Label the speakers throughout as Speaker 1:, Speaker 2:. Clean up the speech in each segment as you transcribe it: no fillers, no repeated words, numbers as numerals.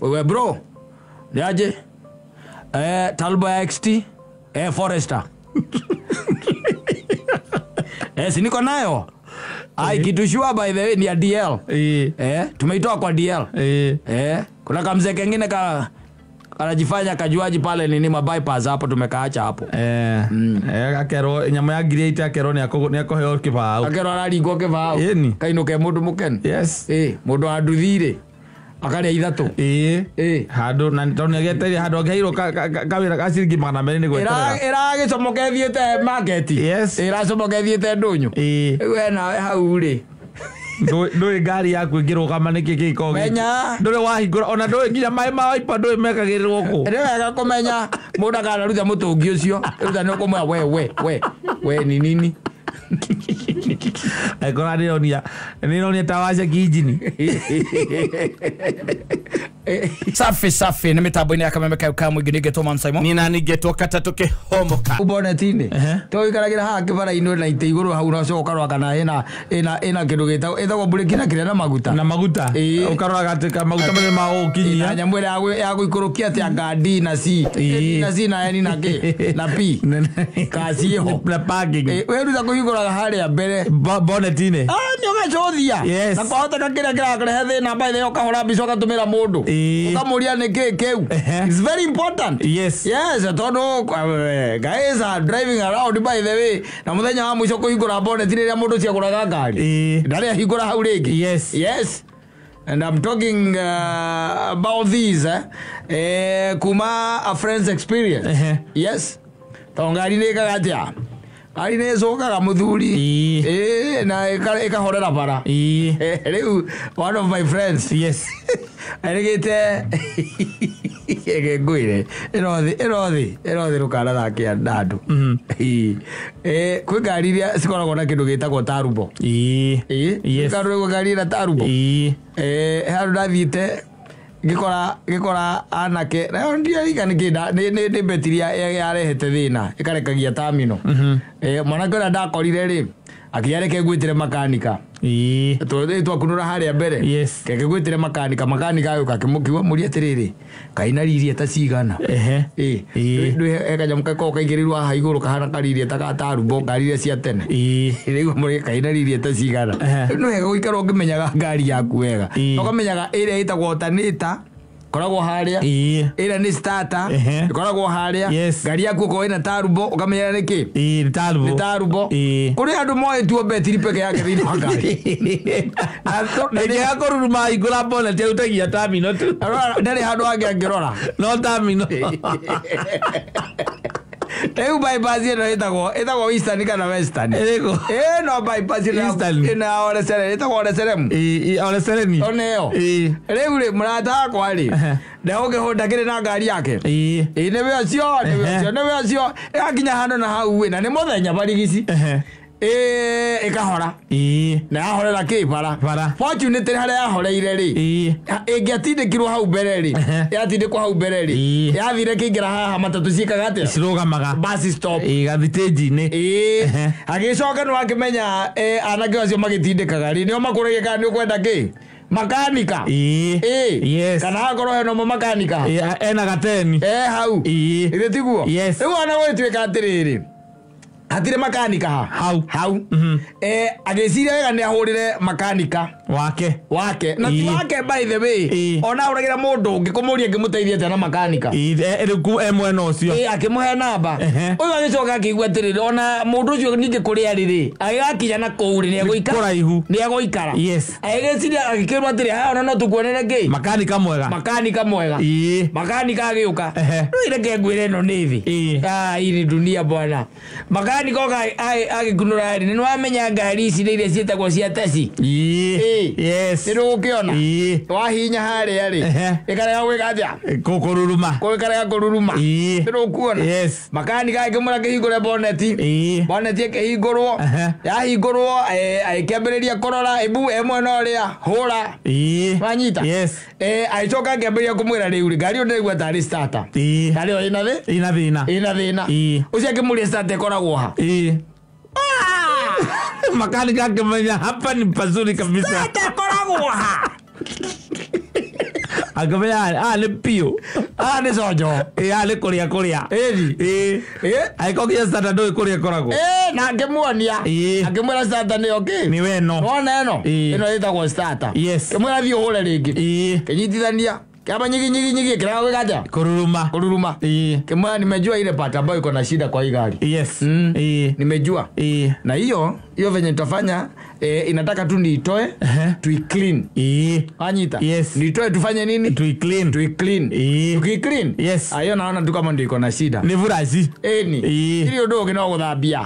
Speaker 1: Wewe bro. Niaje? Talbo ya XT. Forester. Si niko nayo. Ai kitushua by the way ni ya DL. Tumeitoa kwa DL. Kuna kamzee kengine anajifanya kajuaji pale nini bypass hapo tumekaacha hapo.
Speaker 2: Akero nyama ya grate akero ni akoheo kibao.
Speaker 1: Akero araringo kibao. Kainuke mundu muken.
Speaker 2: Yes.
Speaker 1: Mundu aduthire. Akari ithatu.
Speaker 2: Hado na ndone geteri hado gairo kawira kasirigi mana mbere ni gwetera.
Speaker 1: Era gicomoke thiete market.
Speaker 2: Yes.
Speaker 1: Era comoke thiete ndunyu. We nawe hau ri.
Speaker 2: Ndoi gari yaku ngiro kama niki kiko.
Speaker 1: Menya.
Speaker 2: Ndoi wahingura ona ndoi nginya mai ma ipa ndoi mekagirwo ku.
Speaker 1: Wega kumenya mundu kana rutha mutungi ucio. Rutha no kumwa we ni nini.
Speaker 2: Agora nionia tawaja kijini.
Speaker 3: Safi na mitambo-ini ya KamemeFM mwingine geto Mansaimo ni nani geto Kata tuke homoka
Speaker 1: ubonetine to ikaragira ha kibara ino na ite iguru hau no coka rwa kana ena kindu gitagwo burikina kire na maguta ukarora gatika maguta mele ma ukinyia nyamwere ya guikurukia ati ngadi na C na yani na K na P kasi ho
Speaker 2: na parking
Speaker 1: we ruta kuhingura haria mbere
Speaker 2: bonetine
Speaker 1: nyogacothia na kwahota kakira kira thina mba itheo kahora bico gatumira mundu ukamuria niki kiu. It's very important.
Speaker 2: Yes
Speaker 1: tondo guys are driving around by the way na muthenya wa mwico kuhingura bonnet riria mundu cia kuraga ngari ndari ahingura hau ringi. Yes and I'm talking about these kuma a friend's experience. Yes tongari ni kagatia ari ne sokaga muthuri na ekahorera bara riu one of my friends arigite ngwire erothi rukara thake andu kwi ngari iria cikoragwo na kindu gitagwo tarubo karugo ngari na tarubo handu ndathiite gikora anake na ndia ikanikida ni betiria yarehete thina ikarekagia tamino mwanake na ndakorire ri akiyareke gwitire makanika twa kunura haria mbere keke gwitire makanika ayo kakimukiwa muri atiriri kaina riri ta cigana ndu ekanyamka ko kaigirirwa ha iguru kahana kariri ta gatarubo ngari cia tene riu muri kaina riri ta cigana no hega guikara ungimenyaga ngari yaku wega ukamenyaga ire itagwo alternator koragwo haria ira ni starter koragwo haria ngari yaku ko ina tarubo ukamenya niki
Speaker 2: ni tarubo
Speaker 1: kuri andu moe tuo betiri peke yake thini wa ngari
Speaker 2: nege akoruruma igura bonnet utagia tamino tu
Speaker 1: ndari handu ange angirora
Speaker 2: no tamino
Speaker 1: Teu bypass ino itagwo Eastern kana Western. No bypass ina ora sere itagwo ora serem.
Speaker 2: Ora seremi.
Speaker 1: Oneo. Riu ri murata kwa ri. Ndehoge honda kire na ngari yake. Nebe acio. Akinya hando na hau na ni muthenya barigici. Ikahora na ahorera ki bara fortunate haria ahoreire ri ingiatindikirwo hau mbere ri yatindikwo hau mbere ri yathire kingira haha matatu cikaga atia
Speaker 2: cirugamaga
Speaker 1: bus stop
Speaker 2: gathiteji ni
Speaker 1: agicoka no akimenya anake acio magitindikaga ri nio makuragia kana ni ukwenda ki makanika
Speaker 2: yes
Speaker 1: kana akoro heno makanika
Speaker 2: ena gateni
Speaker 1: hau ile tiguo riu ana gwitwika atiriri atire makanika hau ageciria wega ni ahurire makanika wake na ti wake by the way ona uragira mundu ngikumuria ngimuteithia tena makanika
Speaker 2: eriku emweno ucio
Speaker 1: akimuhe namba uyu agicoka akigwa tiriri ona mundu ucio ninge kuria riri agakinya na kuuri ni agoikara ni agoikara ageciria agikirwa atiri ha ona no tukuonere ki
Speaker 2: makanika mwega
Speaker 1: makanika agiuka ire ngengwire no nithi iri dunia bwana makanika agikunura ni wamenya ngari ici iria cietagwo cia taxi niru ukiona wahinya haria ri ikarega gwikaja
Speaker 2: kukururuma
Speaker 1: niru kuona makanika agimura kihingure bonnet ikihingurwo yahingurwo aikĩambĩrĩria kũrora ibu emwe no ria hura wanyita aicoka akĩambĩrĩria kũmwĩra rĩu ngari ĩyo ndĩraigua tarĩ starter ngari ĩyo ina thĩna ũcio akĩmũria starter ĩkoragwo ha
Speaker 2: makanika akimenya hapa ni pazuri kabisa
Speaker 1: starter ĩkoragwo ha
Speaker 2: akamenya ni pio
Speaker 1: ni sojo
Speaker 2: ni kuria aikokia starter ndo kuria korago
Speaker 1: na ngemuonia akimwira starter ni okay
Speaker 2: ni weno
Speaker 1: wona ino itagwo starter kimwira thio hore ringi kinyitithania kama nyigi kirago gaja kururuma kimwira nimejua ile part ambayo iko na shida kwa hii gari nimejua na hiyo venye tutafanya inataka tu niitoe tuiclean anyita niitoe tufanye nini tuiclean tukiclean ayo naona tu kama ndio iko na shida
Speaker 2: ni vurazi
Speaker 1: ili ndio kina guthambia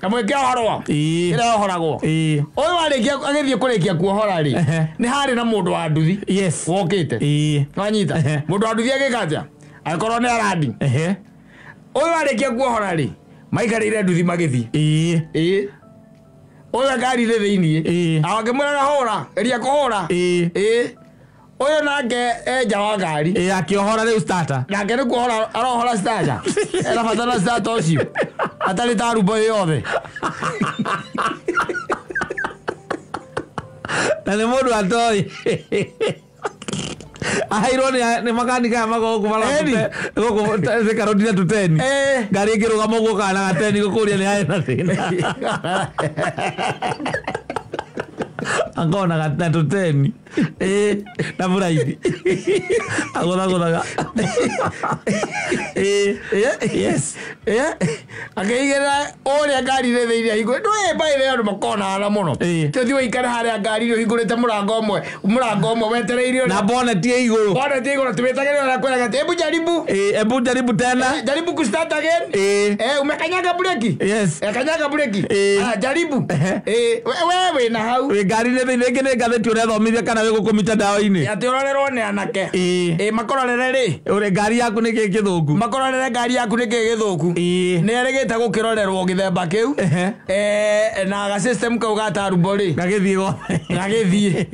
Speaker 1: kamwe kia horwa kira horagwo oyo warikia agithie kurikia kuohora ri ni hari na mundu wa nduthi wokite anyita mundu wa nduthi agikaja akorwo ni aradi oyo warikia kuohora ri maikarire nduthi magithi oyo gari ri thiini akimwira hora eria kuhora oyo nake eja wa gari
Speaker 2: akiohora riu starter
Speaker 1: nake ni kuhora arohora starter era fatana starter ucio atari tarubo yothe
Speaker 2: na mundu atoi aironi ni makanika mago kubala go se karodina tuteni gari kiruga mogo kana gateni gukuria ni aina thina angona gata tuteni na muraidi agora
Speaker 1: akaigera oria gari re thiria higo baire ndo makona ala muno tuthi wikara haria gari ro higurite murango omwe wetereirio
Speaker 2: na bonnet iguru
Speaker 1: tubetagera na kwera gati ebu jaribu tena jaribu ku start again umekanyaga breki kanyaga breki jaribu wewe na hau
Speaker 2: gari re thiria ngatheti ure thomithia kana we gukumita dawa-ini
Speaker 1: atirorerwo ni anake makororere ri
Speaker 2: ure gari yaku ni githungu
Speaker 1: makororere gari yaku ni githungu ni erigite gukirorerwo githemba kiu na ga system kau gatarubo ri gagithie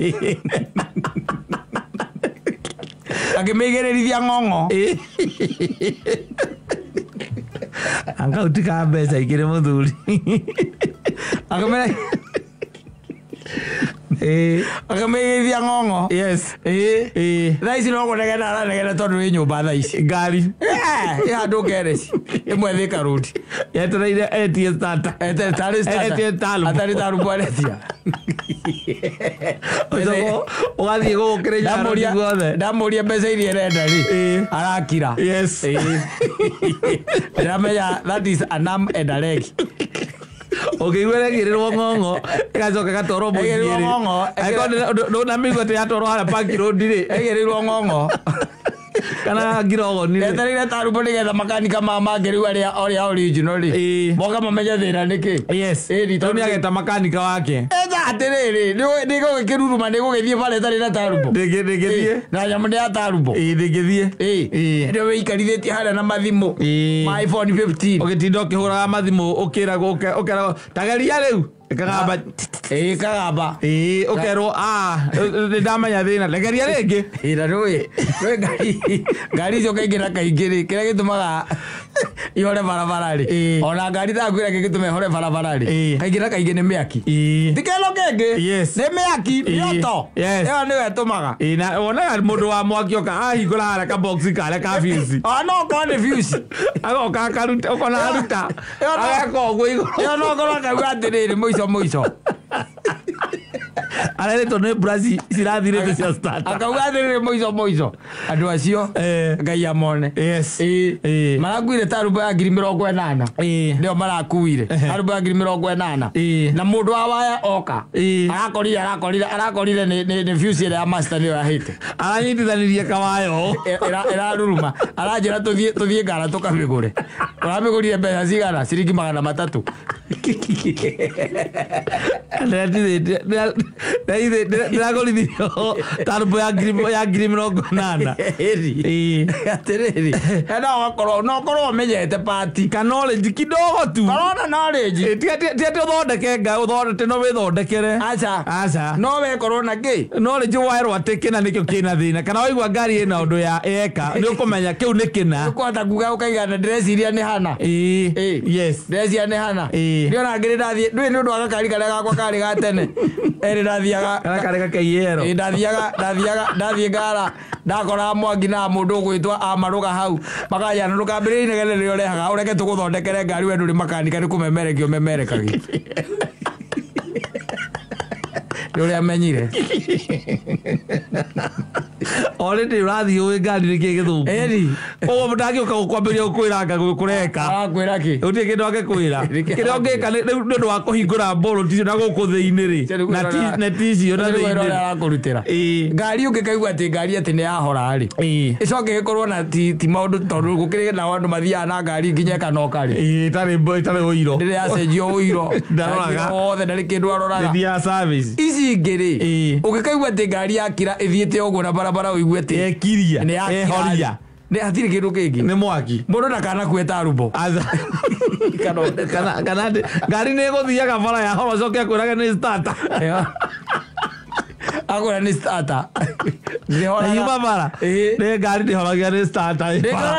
Speaker 1: akimigererithia ng'ong'o
Speaker 2: anga utika mbeca igire muthuri
Speaker 1: akamera akameithia ng'ong'o thaisi no kunegena aranegena tondu wi nyumba thaisi
Speaker 2: ngari
Speaker 1: andu kereci imwe Thika Road
Speaker 2: yetereire etie starter
Speaker 1: atari tarubu aretia
Speaker 2: ugathie gukireja
Speaker 1: ndamuria mbeca iria irenda ri arakira ndiramenya that is a numb and a leg
Speaker 2: ukigwere girirwo ng'ong'o igacoka gatoro muthiri ndo na migo te atoro hala Park Road ri
Speaker 1: egerirwo ng'ong'o
Speaker 2: kana girogo ni
Speaker 1: eterire tarubo nigetha makanika mangeriu aria original ri moga mamenye thina niki
Speaker 2: toni ageta makanika wake
Speaker 1: atiriri nigo gikiruruma nigo githie pale tari na tarubo
Speaker 2: ndingithie
Speaker 1: na nyamu ya tarubo
Speaker 2: ndingithie
Speaker 1: ndio weikarithitie hara na mathimu ma iPhone 15
Speaker 2: ugitinda ukihuraga mathimu ukiragwo tageria riu kagamba ukerwo ndamenya thina legeria ringi
Speaker 1: ira rui gari cio kaingira kaingiri kiria gitumaga ihore barabara ri ona ngari takwira gitume ihore barabara ri kaingira kaingi ni miaki tikelo kengi ni miaki yoto iyo ni wetumaga
Speaker 2: na ona mundu wa mwaki oka ahingura hara ka box kale ka fuse
Speaker 1: no ko ni fuse
Speaker 2: agoka karuta ukona aruta agakogwo iguru
Speaker 1: iyo no korwa kauga atiriri muico
Speaker 2: arere tone Brazil sirathire cia start
Speaker 1: akauga atiriri muico andu acio ngai amone marakuire tarubo ya 80,000 ndio marakuire tarubo ya 80,000 na mundu wa waya oka arakorire ni fuse ya master ni yahite
Speaker 2: aranyitithanirie kawayo
Speaker 1: iraruruma aranjira tuthie ngara tukamigure uramigurire mbeca cigana ciringi 300
Speaker 2: ndiragorithirio tarubo ya 80,000
Speaker 1: atiriri no korwo menyete pati
Speaker 2: knowledge kidogo tu
Speaker 1: korona knowledge
Speaker 2: tiati uthondeke nga uthondete no withondekere
Speaker 1: aca no we korona ki
Speaker 2: knowledge wairwo atikina nikio kina thina kana waigua ngari ina undu ya eka ni ukumenya kiu ni kina
Speaker 1: ukwata kuga ukaigana ndreciria ni hana ndreciria ni hana ndiona ngiri ndathie ndui ni undu wa gakari karia gakwa kari gatene ndathiaga
Speaker 2: kareka keyero
Speaker 1: ndathiĩ ngara ndakora mwangi na mũndũ gwĩtwa amaruga hau makajana ndũkambĩrĩrie inegene rĩrĩa ũrehaga ũreke tũgũthondekere ngari we ndũrĩ makanika nĩ kũmemerekio memerekagi Yule amenyire.
Speaker 2: Already urathi uwe ngari riki githuku.
Speaker 1: Eri.
Speaker 2: O mutagi ukakwambiria ukwiranga gukureka.
Speaker 1: Kwira ki.
Speaker 2: Utie kindu agekwira. Kiria ngeka ni ndu wa kuhingura mboro ticio na guku thiini ri. Na ticio na thiini.
Speaker 1: Ndio arakurutira. Ngari ungikaigua ati ngari ati ni yahora ri. Icoke gikorwo na ti maundu tondu gukire na andu mathia na ngari nginya kanoka ri.
Speaker 2: Tari uiro.
Speaker 1: Ndire acenjio uiro.
Speaker 2: Ndaroraga.
Speaker 1: Othe ndari kindu aroraga.
Speaker 2: Ndia service.
Speaker 1: Ici ngiri. Ungikaigua ati ngari yakira ithiete uguo na barabara uigue ati
Speaker 2: ekiria ehoria
Speaker 1: ne hatiri kindu kingi
Speaker 2: ni mwaki
Speaker 1: mundu ndakana kweta rubo
Speaker 2: kana ngari ni guthiaga bara ya horo coke kwiraga ni starter
Speaker 1: agora ni starter ni hora
Speaker 2: ni bara ni ngari ni horagia ni starter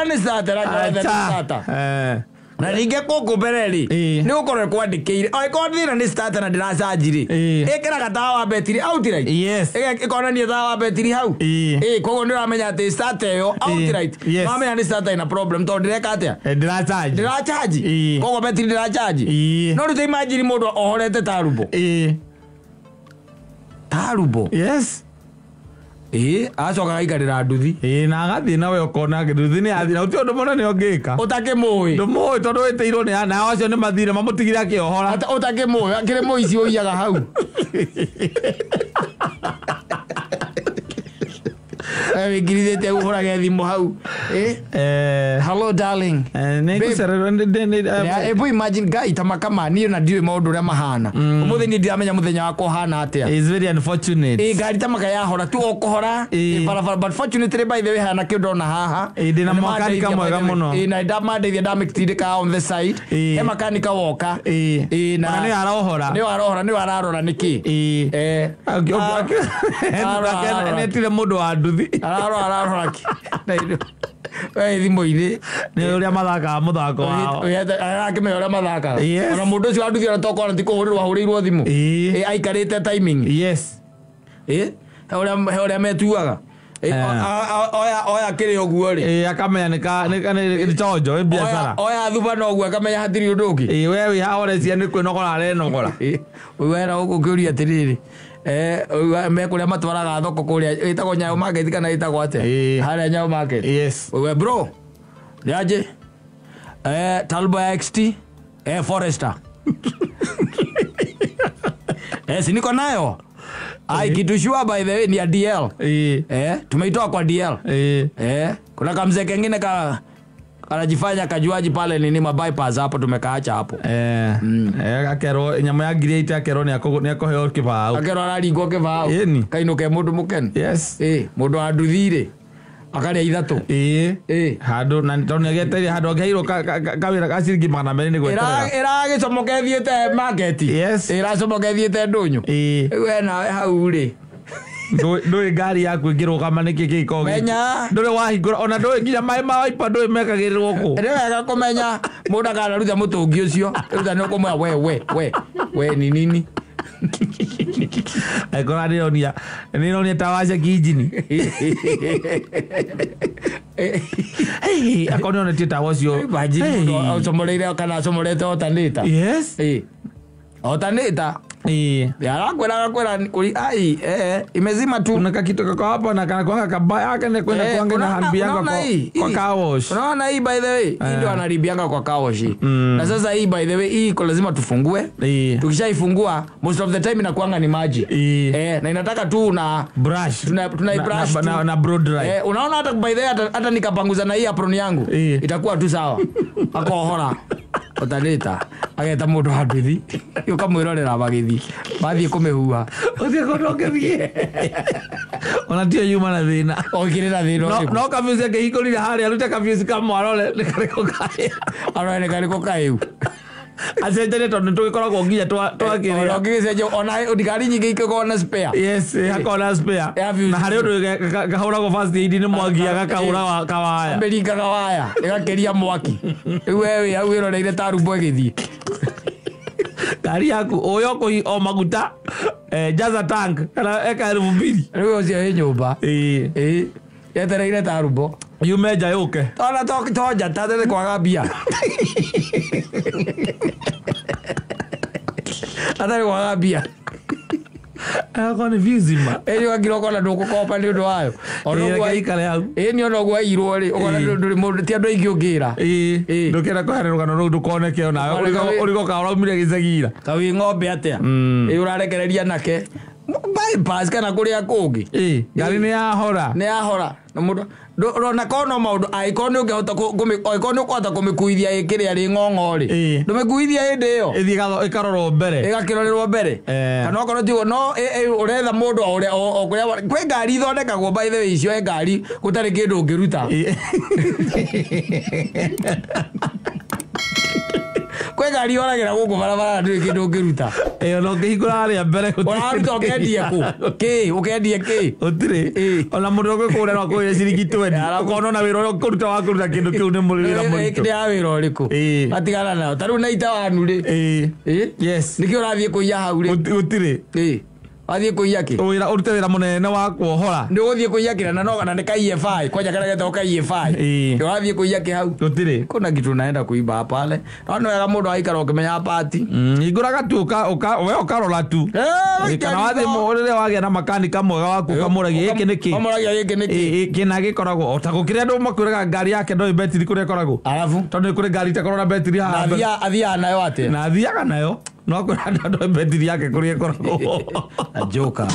Speaker 1: ni starter na ringe koko bereri ni ukore kwandikire o ikonira ni starter na ndiracaji ri ikira gatawa betiri outright
Speaker 2: yes
Speaker 1: ikona ni tawa betiri hau kogo ndiramenya ati starter yo outright mamenya ni starter ina problem to ndireka atia ndiracaji kogo betiri ndiracaji no rute imagine mundu ohorete tarubo tarubo
Speaker 2: yes
Speaker 1: acoka aikarira nduthi
Speaker 2: na agathie nawe ukona nduthi ni athira uti undu mona ni ongika
Speaker 1: utakimui
Speaker 2: ndumui tondu witiirwo ni na acio ni mathire mamutigire akiohora
Speaker 1: utakimui akire muici uiyaga hau wikirithite guhurage thimu hau hello darling ebu imagine guy tamakama niyo na ndiwe maundu ria mahana umuthi ni ndiramenya muthenya wako hana atia
Speaker 2: is very unfortunate
Speaker 1: ngari tamaka yahora tu okuhora barabara but fortunately by the way hana kindu na haha
Speaker 2: ndina makanika mwega muno
Speaker 1: na ndamandeithia ndamikitindika on the side makanika woka
Speaker 2: na ni arohora
Speaker 1: ni ararora niki
Speaker 2: netire mundu wa nduthi
Speaker 1: ararora ki thimu-ini
Speaker 2: ni uria mathaka muthako wao
Speaker 1: arakimenya uria mathaka ona mundu ucio anduthi ona tokona ti kuhurirwo ahurirwo thimu aikarite timing
Speaker 2: yes
Speaker 1: uria metuaga oya kiri oguo ri
Speaker 2: akamenya ni tonjo biashara
Speaker 1: oya thuba no oguo akamenya hatiri undu ungi
Speaker 2: we wi haore cia ni kwinogora arenogora
Speaker 1: wera ukiuria atiriri me kuria matwaraga thoko kuria itagwo Nyayo market kana itagwo ate haria Nyayo market
Speaker 2: yes
Speaker 1: we bro niaje Talbo XT Forester siniko nayo ai kitu shua by the way ni DL tumeitoa kwa DL kuna kamzee kengine anajifanya kajuaji pale nini mabypass hapo tumekaacha hapo
Speaker 2: akero nyama ya ngiri ita akero ni akoheo kibao
Speaker 1: akero araringo kibao kainuke mundu muken
Speaker 2: yes
Speaker 1: mundu anduthire akaria ithatu
Speaker 2: handu na toni ageteria handu angeiro kawira kaciringi magana meri ni gwetera
Speaker 1: iragicomoke market
Speaker 2: yes
Speaker 1: iracomoke thiete ndunyu we nawe hau ri
Speaker 2: ndoi ngari yaku ngirugama niki giko
Speaker 1: menya
Speaker 2: ndoi wahingura ona ndoi nginya mai ma ipa ndoi mekagirirwo ku
Speaker 1: ni wega kumenya mundu kana rutha mutungi ucio rutha ni kumwa we ni nini
Speaker 2: ekora nironia tawaje kijini akoni ona ti tawacio
Speaker 1: bajini automoleire kana automoleite otanita
Speaker 2: yes
Speaker 1: otanita kwera kuri ai imezima tu
Speaker 2: kuna kitu kako hapa na kana kwanga kabaya yake ni kwenda kwanga na hambianga kwa kawash
Speaker 1: unaona hii by the way hii ndio anaribianga kwa kawash na sasa hii by the way hii kwa lazima tufungue tukishaifungua most of the time inakuanga ni maji na inataka tu na
Speaker 2: brush
Speaker 1: brush
Speaker 2: na blow dry
Speaker 1: unaona hata by the way hata nikapanguza na hii apron yangu itakuwa tu sawa akohora otanita ageta mundu handuthi ukamwirorera bagithi bathie kumehua
Speaker 2: uthie kondokerie ona tio yuma na thina
Speaker 1: okirira thina
Speaker 2: no kafuse ngihingurire haria rute kafuse kamwarore nikariko kai
Speaker 1: arore nikariko kai
Speaker 2: acenjere tondu tugikoragwo nginya twakiria
Speaker 1: ongicenje ona ndigari nyingi ikogona spare
Speaker 2: yes hakona spare na hari undu gahuragwo first aid ni mwangia gakahura kawaya
Speaker 1: mberinga kawaya igakeria mwaki wewe au iroreire tarubo igithii
Speaker 2: Gari yaku oyoko o maguta jaza tank kana eka 2,000
Speaker 1: Riu cio nyumba yetereire tarubo
Speaker 2: yumeja yuke
Speaker 1: tona toja tatete kwaga mbia atari kwaga mbia
Speaker 2: akone vizima
Speaker 1: giro kona ndukukopa ni undu wayo
Speaker 2: onogwa ikale hau
Speaker 1: ni onogwa irwo ri ukona nduri mundu ti andu aingi ungira
Speaker 2: ndukira kwahererukana no ndukoneke ona urigo ka uraumire gicagira
Speaker 1: kawi ng'ombe atia urarekereria nake bypass kana kuria kungi
Speaker 2: gari ni yahora
Speaker 1: na mundu rona kono maundu aikoni ungehota aikoni ukota kumikuithia ikiria ri ng'ong'ori ndumikuithia hindi iyo
Speaker 2: ikarorwo mbere
Speaker 1: igakirorerwo mbere kana okorwo tigo no uretha mundu o kuria kwi ngari ithondekagwo by the way icio ngari gutari kindu ungiruta kwe ngari oragira guku barabara nduri kindu ungiruta
Speaker 2: no ngihingura ria mbere
Speaker 1: oraruta ukendie ku ukendie ki
Speaker 2: utire ona mundu ngikura no kuya ciringi 20 ukono na wira kuruta wa kuruta kindu kiu ni mulira mulito
Speaker 1: ni ya wira uriku atigana nayo taru na ita wanu ri
Speaker 2: yes
Speaker 1: niki urathie kuiya hau ri
Speaker 2: utire
Speaker 1: athie kuiya ki
Speaker 2: wira urute wira munene wa kuohora
Speaker 1: ndi uthie kuiya kira na no kana ni KamemeFM kwaja kana geta KamemeFM urathie kuiya ki hau
Speaker 2: utire
Speaker 1: kuna kitu naenda kuiba pale no wega mundu aikara ukimenya party
Speaker 2: iguraga tu we ukarora tu kana wathe rire wagia na makanika mwega waku kamuragia iki niki
Speaker 1: kamuragia iki niki
Speaker 2: kina gikoragwo otagukiria andu makwiraga ngari yake ndo betri kuria koragwo
Speaker 1: alafu
Speaker 2: tondu kuri ngari takorora betri ha
Speaker 1: athia nayo ate
Speaker 2: na athiaga nayo no kwira ndo betri yake kuria koragwo
Speaker 1: a joker